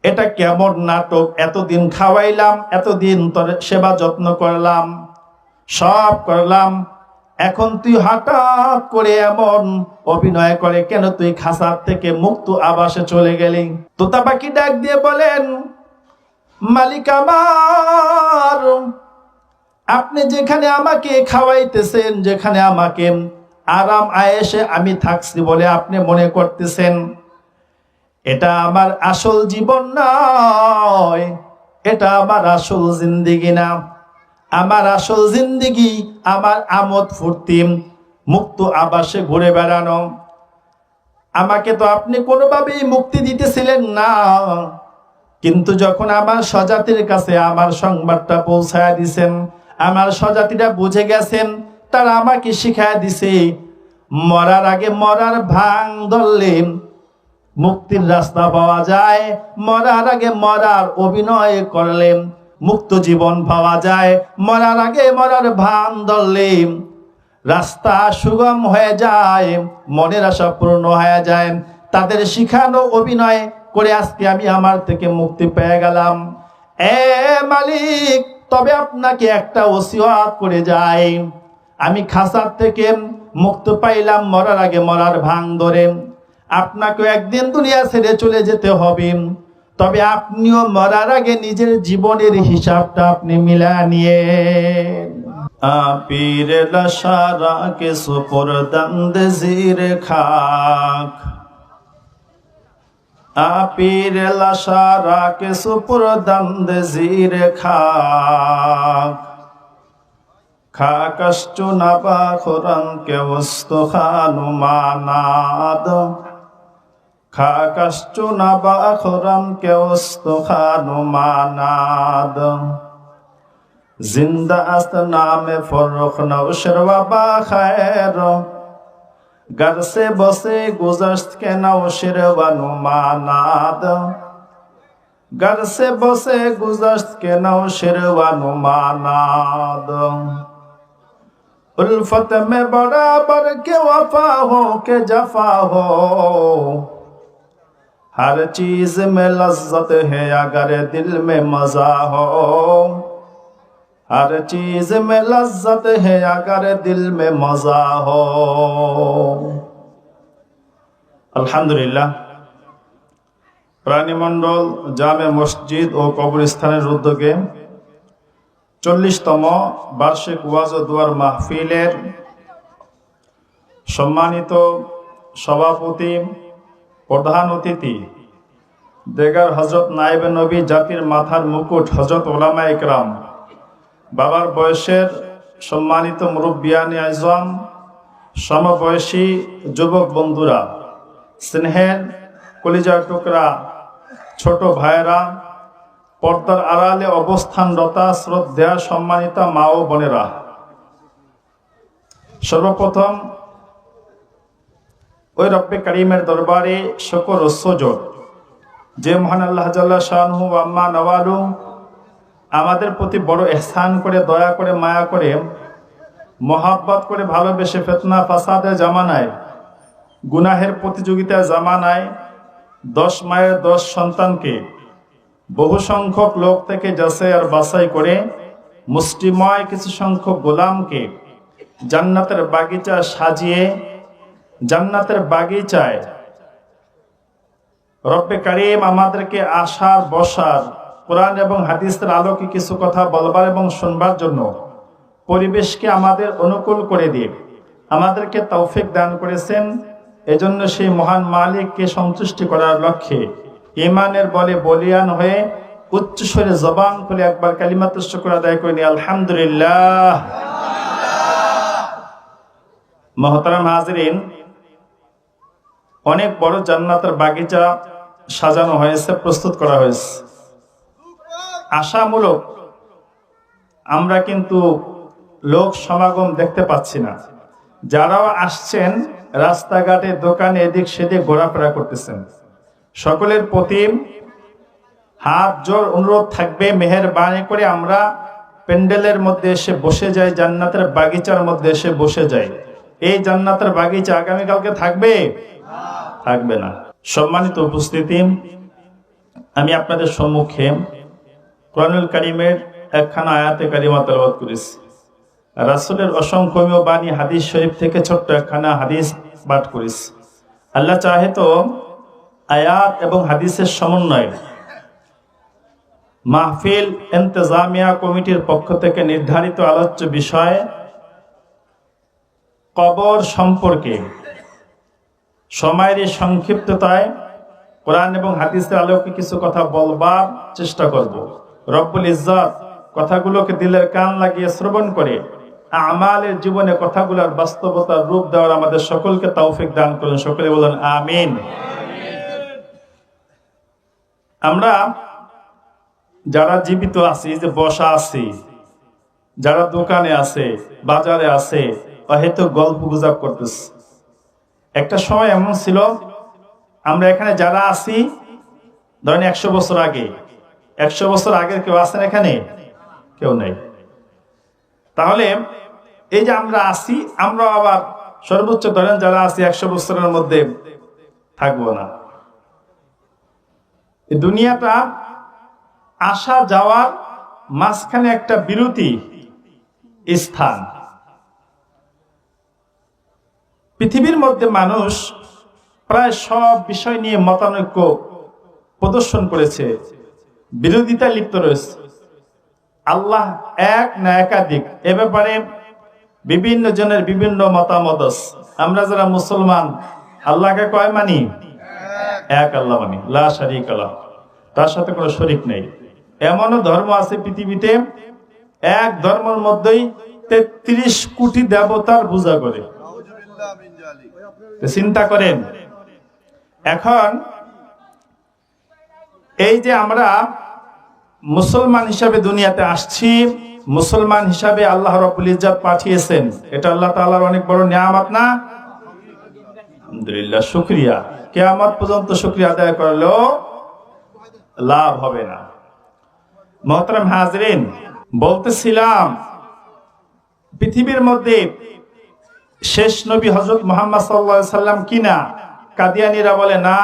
এটা কেমন নাটক? এতদিন খাওয়াইলাম, এতদিন তোর সেবা যত্ন করলাম, সব করলাম, এখন তুই হঠাৎ করে এমন অভিনয় করে কেন? তুই খাঁচার থেকে মুক্ত আবাসে চলে গেলি। তোতা পাখি ডাক দিয়ে বলেন, মালিক আমার, আপনি যেখানে আমাকে খাওয়াইতেছেন, যেখানে আমাকে আরাম আয়েশে আমি থাকছি বলে আপনি মনে করতেছেন, এটা আমার আসল জীবন নয়, এটা আমার আসল জিন্দেগি না। আমার আসল জিন্দেগি আমার আমোদ ফুর্তি, মুক্ত আবাসে ঘুরে বেড়ানো। আমাকে তো আপনি কোনোভাবেই মুক্তি দিতেছিলেন না, কিন্তু যখন আমার স্বজাতির কাছে আমার সংবাদটা পৌঁছায় দিছেন, আমার স্বজাতিরা বুঝে গেছেন, তারা আমাকে শিখায় দিছে মরার আগে মরার ভাং ধরলে মুক্তির রাস্তা পাওয়া যায়, মরার আগে মরার অভিনয় করলে মুক্ত জীবন পাওয়া যায়, মরার আগে মরার ভান ধরলে রাস্তা সুগম হয়ে যায়, মনের আশা পূর্ণ হয়ে যায়। তাদের শিখানো অভিনয় করে আজকে আমি আমার থেকে মুক্তি পেয়ে গেলাম। এ মালিক, তবে আপনাকে একটা ওসিয়ত করে যাই, আমি খাঁচার থেকে মুক্ত পাইলাম মরার আগে মরার ভান ধরে, আপনাকে একদিন দুনিয়া ছেড়ে চলে যেতে হবে, তবে আপনিও মরার আগে নিজের জীবনের হিসাবটা আপনি মিলা নিয়ে। আপীর লশারা কে সুপুরদন্দ জির খাক, আপীর লশারা কে সুপুরদন্দ জির খাক, খাকশ চুনাবা খুরম কে উস্তখানু মানাদ, খাকশ চুনাবা খুরম কে উস্তখানু মানাদ, जिंदा अस्त नाम फर्रुख नौशर वबा खैर, घर से बसे गुज़श्त के नौशर व नुमानाद, घर से बसे गुज़श्त के नौशर व नुमानाद, उल्फत में बराबर के वफा हो के जफा हो, हर चीज में लज्जत है अगर दिल में मजा हो, हर चीज में लज्जत है अगर दिल में मजा हो। আলহামদুলিল্লাহ, প্রাণীমণ্ডল জামে মসজিদ ও কবরস্থানের উদ্যোগে 40তম বার্ষিক ওয়াজ ও দুয়ার মাহফিলের সম্মানিত সভাপতি, প্রধান অতিথি, দেগার হযরত নায়েবে নবী, জাতির মাথার মুকুট, হযরত উলামা ইকরাম, বাবার বয়সের সম্মানিত মুরব্বিয়ানে আজম, সমবয়সী যুবক বন্ধুরা, স্নেহের কলিজার টুকরা ছোট ভাইয়েরা, পর্দার আড়ালে অবস্থানরতা শ্রদ্ধা সম্মানিতা মা ও বোনেরা, সর্বপ্রথম ওই রব্বে কারীমের দরবারে শুকর ও সুজুদ, যে মহান আল্লাহ জাল্লা শানহু আম্মা নওয়ালু আমাদের প্রতি বড় ইহসান করে, দয়া করে, মায়া করে, মহাব্বত করে, ভালোবেসে ফিতনা ফাসাদের জামানায়, গুনাহের প্রতিযোগিতার জামানায় 10 মায়ের 10 সন্তানকে বহু সংখ্যক লোক থেকে যাচাই আর বাছাই করে মুষ্টিময় কিছু সংখ্যক গোলামকে জান্নাতের বাগিচা সাজিয়ে, জান্নাতের বাগিচায় রব্বে কারীম আমাদেরকে আসার বসার, কোরআন এবং হাদিসের আলোকে কিছু কথা বলবার এবং শুনবার জন্য পরিবেশকে আমাদের অনুকূল করে দিয়ে আমাদেরকে তৌফিক দান করেছেন। এজন্য সেই মহান মালিককে সন্তুষ্টি করার লক্ষ্যে ঈমানের বলে বলিয়ান হয়ে উচ্চস্বরে জবান খুলে একবার কালিমাতুশ শুকর আদায় করে নি, আলহামদুলিল্লাহ। মুহতারাম হাজিরিন, অনেক বড় জান্নাতের বাগিচা সাজানো হয়েছে, প্রস্তুত করা হয়েছে। আশামূলক আমরা কিন্তু লোক সমাগম দেখতে পাচ্ছি না। যারাও আসছেন রাস্তাঘাটে, দোকানে, এদিক সেদিক ঘোরাফেরা করতেছেন, সকলের প্রতি হাত জোর অনুরোধ থাকবে, মেহেরবানি করে আমরা প্যান্ডেলের মধ্যে এসে বসে যাই, জান্নাতের বাগিচার মধ্যে এসে বসে যাই। এই জান্নাতের বাগিচা আগামীকালকে থাকবে? থাকবে না। সম্মানিত উপস্থিতি, আমি আপনাদের সম্মুখে কোরআনুল কারীমের একখানা আয়াতে কারিমা তেলাওয়াত করেছি। রাসূলের অসংখ্য বাণী হাদিস শরীফ থেকে ছোট্ট একখানা হাদিস পাঠ করেছি। আল্লাহ চাহে তো আয়াত এবং হাদিসের সমন্বয়ে মাহফিল ইন্তেজামিয়া কমিটির পক্ষ থেকে নির্ধারিত আলোচ্য বিষয় কবর সম্পর্কে সময়ের সংক্ষিপ্ততায় কোরআন এবং হাদিসের আলোকে কিছু কথা বলবার চেষ্টা করব। রব্বুল ইজ্জত কথাগুলোকে দিলের কান লাগিয়ে শ্রবণ করে আমালের জীবনে কথাগুলোর বাস্তবতার রূপ দেওয়ার আমাদের সকলকে তৌফিক দান করুন। সকলে বলেন আমিন। আমরা যারা জীবিত আছি, যে বসা আছি, যারা দোকানে আছে, বাজারে আছে, হয়তো গল্প গুজব করতেছে। একটা সময় এমন ছিল, আমরা এখানে যারা আছি, ধরেন 100 বছর আগে, 100 বছর আগের কেউ আছেন এখানে? কেউ নেই। তাহলে এই যে আমরা আছি, আমরা আবার সর্বোচ্চ ধরেন যারা আছি 100 বছরের মধ্যে থাকবো না। এই দুনিয়াটা আসা যাওয়ার মাঝখানে একটা বিরতি স্থান। পৃথিবীর মধ্যে মানুষ প্রায় সব বিষয় নিয়ে মতানৈক্য প্রদর্শন করেছে, বিরোধিতায় লিপ্ত রয়েছে। আল্লাহ এক না একাধিক, এ ব্যাপারে বিভিন্ন জনের বিভিন্ন মতামত আছে। আমরা যারা মুসলমান আল্লাহকে কয় মানি? এক আল্লাহ মানি, লা শারীকা লাহু, তার সাথে কোনো শরীক নেই। এমনও ধর্ম আছে পৃথিবীতে, এক ধর্মের মধ্যেই 33 কোটি দেবতার পূজা করে। চিন্তা করেন, এখন এই যে আমরা মুসলমান হিসাবে দুনিয়াতে আসছি, মুসলমান হিসাবে আল্লাহ রাব্বুল ইজ্জত পাঠিয়েছেন, এটা আল্লাহ তাআলার অনেক বড় নিয়ামত না? আলহামদুলিল্লাহ, শুকরিয়া। কিয়ামত পর্যন্ত শুকরিয়া আদায় করলেও লাভ হবে না। মুহতারাম হাজরিন, বলতেছিলাম পৃথিবীর মধ্যে শেষ নবী হযরত মুহাম্মদ সাল্লাল্লাহু আলাইহি সাল্লাম কিনা? কাদিয়ানীরা বলে না,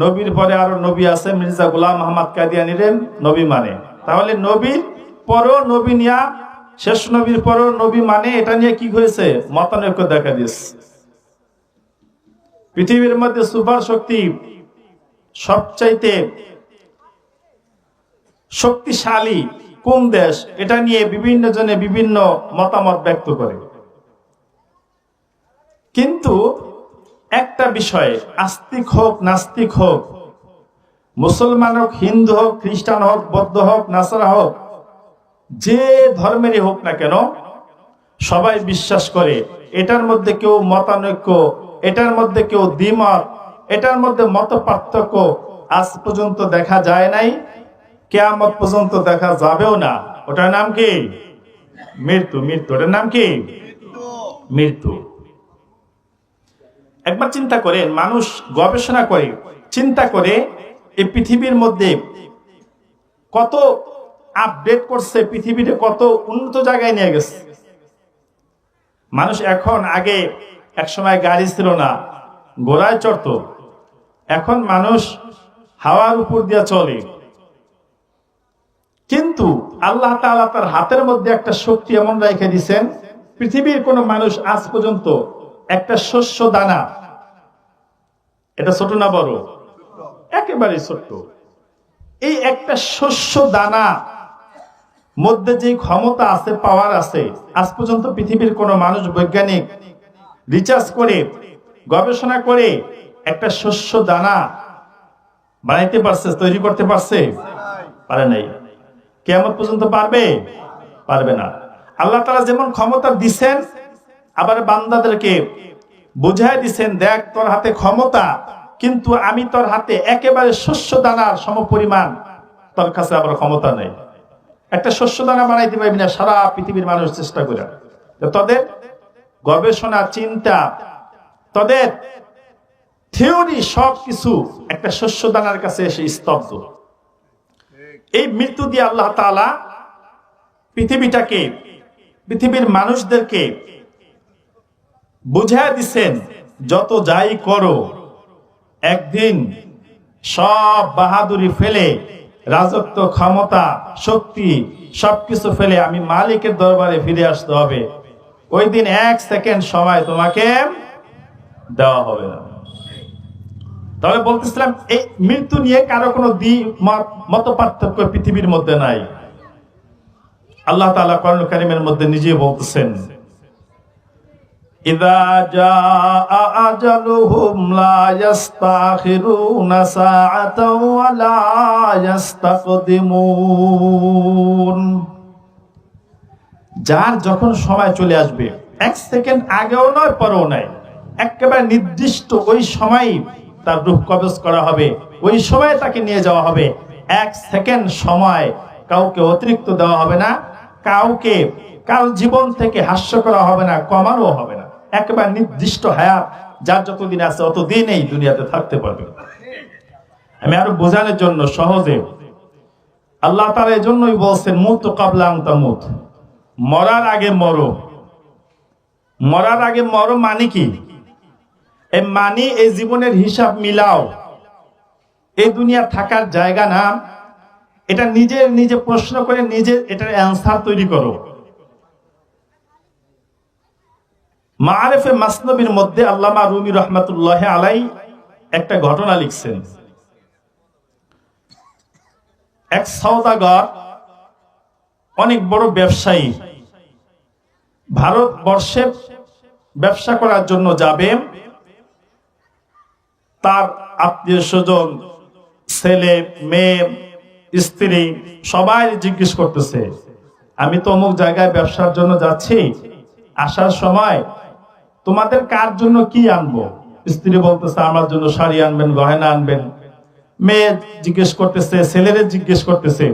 নবীর পরে আরো নবী আছে, মির্জা গোলাম মোহাম্মদ কাদিয়ানীরে নবী মানে। তাহলে নবীর পরও নবী নিয়া, শেষ নবীর পরও নবী মানে, এটা নিয়ে কি হয়েছে? মতানৈক্য দেখা দিয়েছে। পৃথিবীর মধ্যে সুপার শক্তি, সবচাইতে শক্তিশালী কোন দেশ, এটা নিয়ে বিভিন্ন জনে বিভিন্ন মতামত ব্যক্ত করে। কিন্তু একটা বিষয়ে, আস্তিক হোক নাস্তিক হোক, মুসলমান হোক, হিন্দু হোক, খ্রিস্টান হোক, বৌদ্ধ হোক, নাসারা হোক, যে ধর্মেরই হোক না কেন, সবাই বিশ্বাস করে এটার মধ্যে কেউ মতানৈক্য, এটার মধ্যে কেউ দ্বিমত, এটার মধ্যে মত পার্থক্য আজ পর্যন্ত দেখা যায় নাই, কিয়ামত পর্যন্ত দেখা যাবেও না। ওটার নাম কি? মৃত্যু। মৃত্যু, ওটার নাম কি? মৃত্যু। একবার চিন্তা করেন, মানুষ গবেষণা করে চিন্তা করে এই পৃথিবীর মধ্যে কত আপডেট করছে, পৃথিবীতে কত উন্নত জায়গায় নিয়ে গেছে মানুষ। এখন আগে এক সময় গাড়ি ছিল না, ঘোড়ায় চড়তো, এখন মানুষ হাওয়ার উপর দিয়ে চলে। কিন্তু আল্লাহ তাআলা তার হাতের মধ্যে একটা শক্তি এমন রেখে দিয়েছেন, পৃথিবীর কোন মানুষ আজ পর্যন্ত একটা শস্য দানা, এটা ছোট না বড়? একেবারে ছোট। এই একটা শস্য দানা মধ্যে যে ক্ষমতা আছে, পাওয়ার আছে, আজ পর্যন্ত পৃথিবীর কোন মানুষ, বৈজ্ঞানিক রিসার্চ করে, গবেষণা করে একটা শস্য দানা বানাইতে পারছে, তৈরি করতে পারছে? পারে নাই। কিয়ামত পর্যন্ত পারবে? পারবে না। আল্লাহ তাআলা যেমন ক্ষমতা দিছেন, আবার বান্দাদেরকে বুঝাই দিছেন, দেখ তোর হাতে ক্ষমতা, কিন্তু আমি তোর হাতে একেবারে শস্য দানার সমপরিমাণ তোর কাছে আবার ক্ষমতা নেই। একটা শস্য দানা বানাইতে পারবি না সারা পৃথিবীর মানুষ চেষ্টা করে। তাদের গবেষণা, চিন্তা, তাদের থিওরি সবকিছু একটা শস্য দানার কাছে এসে স্তব্ধ। এই মৃত্যু দিয়ে আল্লাহ তাআলা পৃথিবীটাকে, পৃথিবীর মানুষদেরকে বুঝায় দিচ্ছেন, যত যাই করো একদিন সব বাহাদুরি ফেলে, রাজত্ব, ক্ষমতা, শক্তি সবকিছু ফেলে আমি মালিকের দরবারে ফিরে আসতে হবে। ওই দিন 1 সেকেন্ড সময় তোমাকে দেওয়া হবে না। তাহলে বলতেছিলাম এই মৃত্যু নিয়ে কারো কোনো মত পার্থক্য পৃথিবীর মধ্যে নাই। আল্লাহ তাআলা কোরআন কারীমের মধ্যে নিজেই বলতেছেন, ইযা জাআ আজালুহুম লা ইস্তাখিরুনা সাআতাও ওয়া লা ইস্তাকদিমুন। যার যখন সময় চলে আসবে, 1 সেকেন্ড আগেও নয় পরেও নয়, একেবারে নির্দিষ্ট ওই সময়ই তার রূহ কবজ করা হবে, ওই সময় তাকে নিয়ে যাওয়া হবে। 1 সেকেন্ড সময় কাউকে অতিরিক্ত দেওয়া হবে না, কাউকে কার জীবন থেকে হাস্য করা হবে না, কমানো হবে না। একেবারে নির্দিষ্ট হায়াত, যার যতদিন আছে অতদিন এই দুনিয়াতে থাকতে পারবে। আমি আরো বোঝানোর জন্য সহজে, আল্লাহ তাআলা এই জন্যই বলছেন মুতু ক্বাবলা আন তামুত, মরার আগে মরো। মরার আগে মরো মানে কি? এই মানে এই জীবনের হিসাব মিলাও। এই দুনিয়া থাকার জায়গা না, এটা নিজে প্রশ্ন করে নিজে এটার অ্যান্সার তৈরি করো। মাআরিফে মাসনবীর মধ্যে আল্লামা রুমি রহমাতুল্লাহ আলাই একটা ঘটনা লিখছেন। এক সওদাগর, অনেক বড় ব্যবসায়ী, ভারতবর্ষে ব্যবসা করার জন্য যাবে। তার আত্মীয় স্বজন, ছেলে মেয়ে, স্ত্রী সবাই জিজ্ঞেস করতেছে, আমি তো অমুক জায়গায় ব্যবসার জন্য যাচ্ছি, আসার সময় তোমাদের কার জন্য কি আনবো? স্ত্রী বলতেছে, আমার জন্য শাড়ি আনবেন, গয়না আনবেন। মেয়ে জিজ্ঞেস করতেছে, ছেলেরে জিজ্ঞেস করতেছে,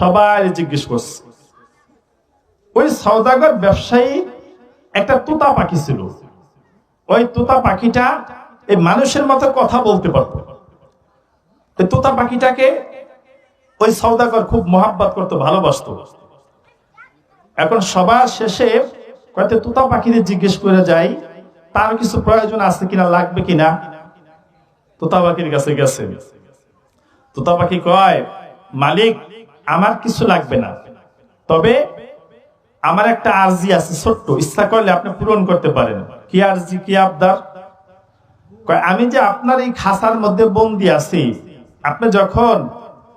সবাই জিজ্ঞেস করছে। ওই সওদাগর ব্যবসায়ী একটা তোতা পাখি ছিল। ওই তোতা পাখিটা এই মানুষের মতো কথা বলতে পারতো। এই তোতা পাখিটাকে ওই সওদাগর খুব মহাব্বত করতো, ভালোবাসতো। এখন সবার শেষে কয়েকটা তোতা পাখিদের জিজ্ঞেস করে যাই, তার কিছু প্রয়োজন আছে কিনা, লাগবে কিনা। তোতা পাখির কাছে গেছে। তোতা পাখি কয়, মালিক আমার কিছু লাগবে না, তবে আমার একটা আরজি আছে ছোট্ট, ইচ্ছা করলে আপনি পূরণ করতে পারেন। কি আরজি, কি আবদার? কয়, আমি যে আপনার এই খাঁচার মধ্যে বন্দি আছি, আপনি যখন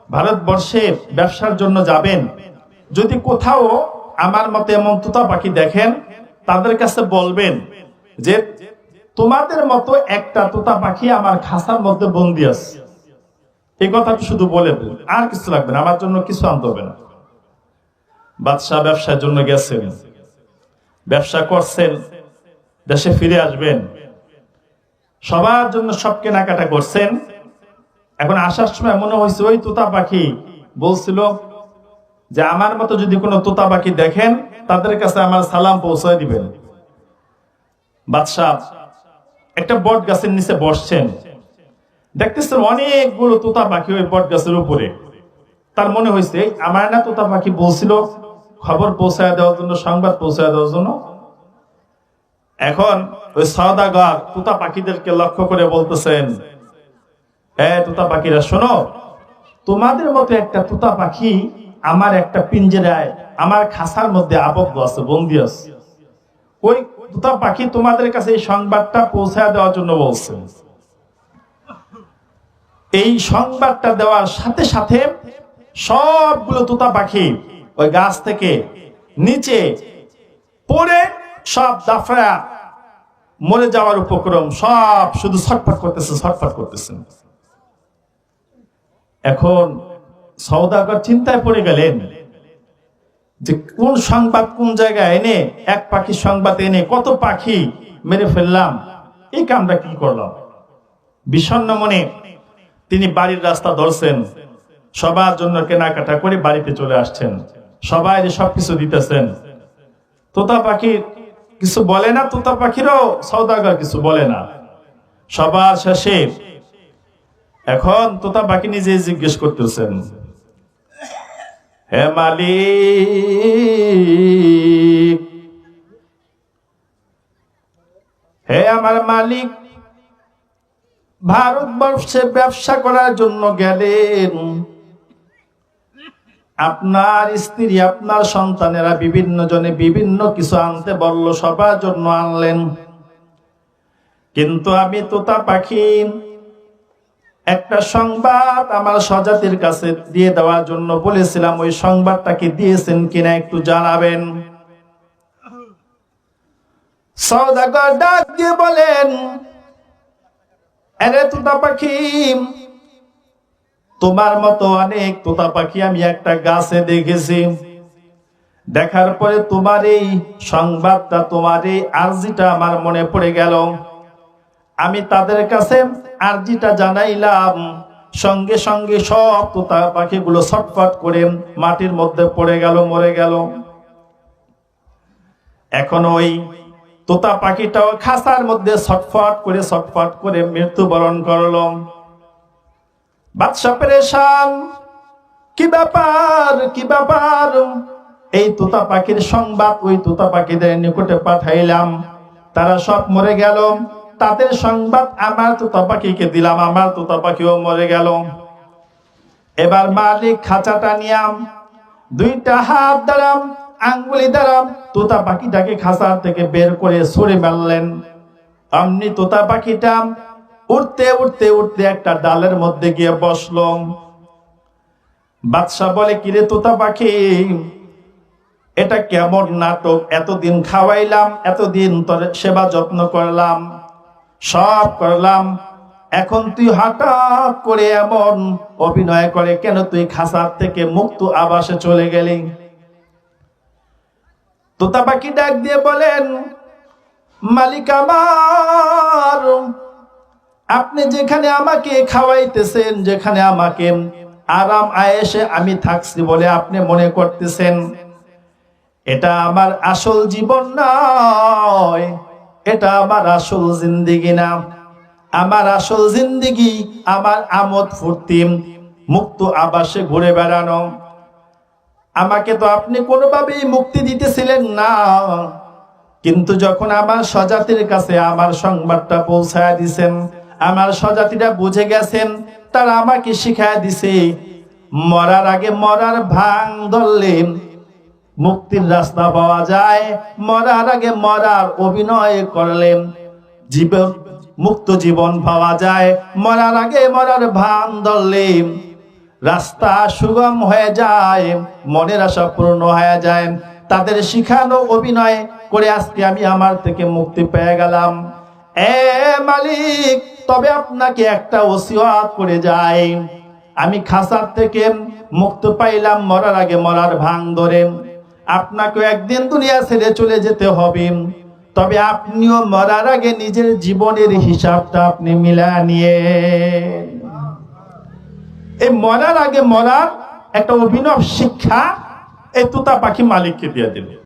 ভারতবর্ষে ব্যবসার জন্য যাবেন, যদি কোথাও আমার মতে এমন তোতা পাখি দেখেন, তাদের কাছে বলবেন যে তোমাদের মতো একটা তোতা পাখি আমার খাঁচার মধ্যে বন্দি আছে। এই কথাটা শুধু বলে দেন, আর কিছু লাগবে না, আমার জন্য কিছু আনতে হবে না। বাদশাহ ব্যবসার জন্য গেছেন, ব্যবসা করছেন, দেশে ফিরে আসবেন, সবার জন্য সব কেনাকাটা করছেন। এখন আসার সময় মনে হয়েছে ওই তোতা পাখি বলছিল যে আমার মতো যদি কোনো তোতা পাখি দেখেন, তাদের কাছে আমার সালাম পৌঁছায় দিবেন। বাদশাহ একটা বট গাছের নিচে বসছেন, দেখতেছেন অনেকগুলো তোতা পাখি ওই বট গাছের উপরে। তার মনে হয়েছে আমার না তোতা পাখি বলছিল খবর পৌঁছায় দেওয়ার জন্য, সংবাদ পৌঁছায় দেওয়ার জন্য। এখন ওই সওদাগর তোতা পাখিদেরকে লক্ষ্য করে বলতেছেন, তোতা পাখিরা শোনো, তোমাদের মতো একটা তোতা পাখি আমার একটা পিঞ্জরায়, আমার খাঁচার মধ্যে আবদ্ধ আছে, বন্দি আছে। ওই তোতা পাখি তোমাদের কাছে এই সংবাদটা পৌঁছায় দেওয়ার জন্য বলছে। এই সংবাদটা দেওয়ার সাথে সাথে সবগুলো তোতা পাখি ওই গাছ থেকে নিচে পড়ে সব দাফড়া মরে যাওয়ার উপক্রম, সব শুধু ছটফট করতেছে, ছটফট করতেছে। এখন সওদাগর চিন্তায় পড়ে গেলেন যে কোন সংবাদ কোন জায়গায় এনে, এক পাখির সংবাদ এনে কত পাখি মেরে ফেললাম, এই কামটা কি করলাম। বিষণ্ণ মনে তিনি বাড়ির রাস্তা ধরছেন, সবার জন্য কেনাকাটা করে বাড়িতে চলে আসছেন। সবাই সবকিছু দিতেছেন, তোতা পাখি কিছু বলে না, তোতা পাখিরও সওদাগর কিছু বলে না। সবার শেষে এখন তোতা পাখি নিজে জিজ্ঞেস করতেছেন, হে মালিক, হে আমার মালিক, ভারতবর্ষে ব্যবসা করার জন্য গেলেন, আপনার স্ত্রী আপনার সন্তানেরা বিভিন্ন জনে বিভিন্ন কিছু আনতে বলল, সবার জন্য আনলেন। কিন্তু আমি তোতা পাখি একটা সংবাদ আমার স্বজাতির কাছে দিয়ে দেওয়ার জন্য বলেছিলাম, ওই সংবাদটা কি দিয়েছেন কিনা একটু জানাবেন। সওদাগর ডাক দিয়ে বলেন, আরে তোতা পাখি, তোমার মতো অনেক তোতা পাখি আমি একটা গাছে দেখেছি। দেখার পরে তোমার এই সংবাদটা, তোমার এই আরজিটা আমার মনে পড়ে গেল। আমি তাদের কাছে আরজিটা জানাইলাম, সঙ্গে সঙ্গে সব তোতা পাখিগুলো ছটফট করে মাটির মধ্যে পড়ে গেল, মরে গেল। এখন ওই তোতা পাখিটাও খাঁচার মধ্যে ছটফট করে মৃত্যুবরণ করলো। বাদশা পেরেশান, কি ব্যাপার কি ব্যাপার। এই তোতা পাখির সংবাদ ওই তোতা পাখিদের নিকটে পাঠাইলাম, তারা সব মরে গেল। তাদের সংবাদ আমার তোতা পাখিকে দিলাম, আমার তোতা পাখিও মরে গেল। এবার মালিক খাঁচাটা নিয়াম, দুইটা হাত দ্বারা আঙ্গুলি দ্বারা তোতা পাখিটাকে খাঁচা থেকে বের করে ছুঁড়ে মারলেন। অমনি তোতা পাখিটা উঠতে উঠতে উঠতে একটা ডালের মধ্যে গিয়ে বসলো। বাদশাহ বলে, কিরে তোতা পাখি, এটা কেমন নাটক? এতদিন খাওয়াইলাম, এতদিন তোর সেবা যত্ন করলাম, সব করলাম, এখন তুই হঠাৎ করে এমন অভিনয় করে কেন? তুই খাঁচার থেকে মুক্ত আবাসে চলে গেলি। তোতা পাখি ডাক দিয়ে বলেন, মালিক আমার, আপনি যেখানে আমাকে খাওয়াইতেছেন, যেখানে আমাকে আরাম আয়েশে আমি থাকছি বলে আপনি মনে করতেছেন, এটা আমার আসল জীবন নয়, এটা আমার আসল জিন্দেগি না। আমার আসল জিন্দেগি আমার আমোদ ফুর্তি, মুক্ত আবাসে ঘুরে বেড়ানো। আমাকে তো আপনি কোনোভাবেই মুক্তি দিতেছিলেন না, কিন্তু যখন আমার স্বজাতির কাছে আমার সংবাদটা পৌঁছায় দিছেন, আমার স্বজাতিরা বুঝে গেছেন, তারা আমাকে শিখায় দিছে মরার আগে মরার ভাং ধরলে মুক্তির রাস্তা পাওয়া যায়, মরার আগে মরার অভিনয় করলে জীবন মুক্ত জীবন পাওয়া যায়, মরার আগে মরার ভান ধরলে রাস্তা সুগম হয়ে যায়, মনের আশা পূর্ণ হয়ে যায়। তাদের শিখানো অভিনয় করে আজকে আমি আমার থেকে মুক্তি পেয়ে গেলাম। এ মালিক, তবে আপনাকে একটা ওসিয়ত করে যাই, আমি খাঁচার থেকে মুক্ত পাইলাম মরার আগে মরার ভাং ধরে, আপনাকে একদিন দুনিয়া ছেড়ে চলে যেতে হবে, তবে আপনিও মরার আগে নিজের জীবনের হিসাবটা আপনি মিলা নিয়ে, এই মরার আগে মরার একটা অভিনব শিক্ষা এই তোতা পাখি মালিককে দিয়ে দিল।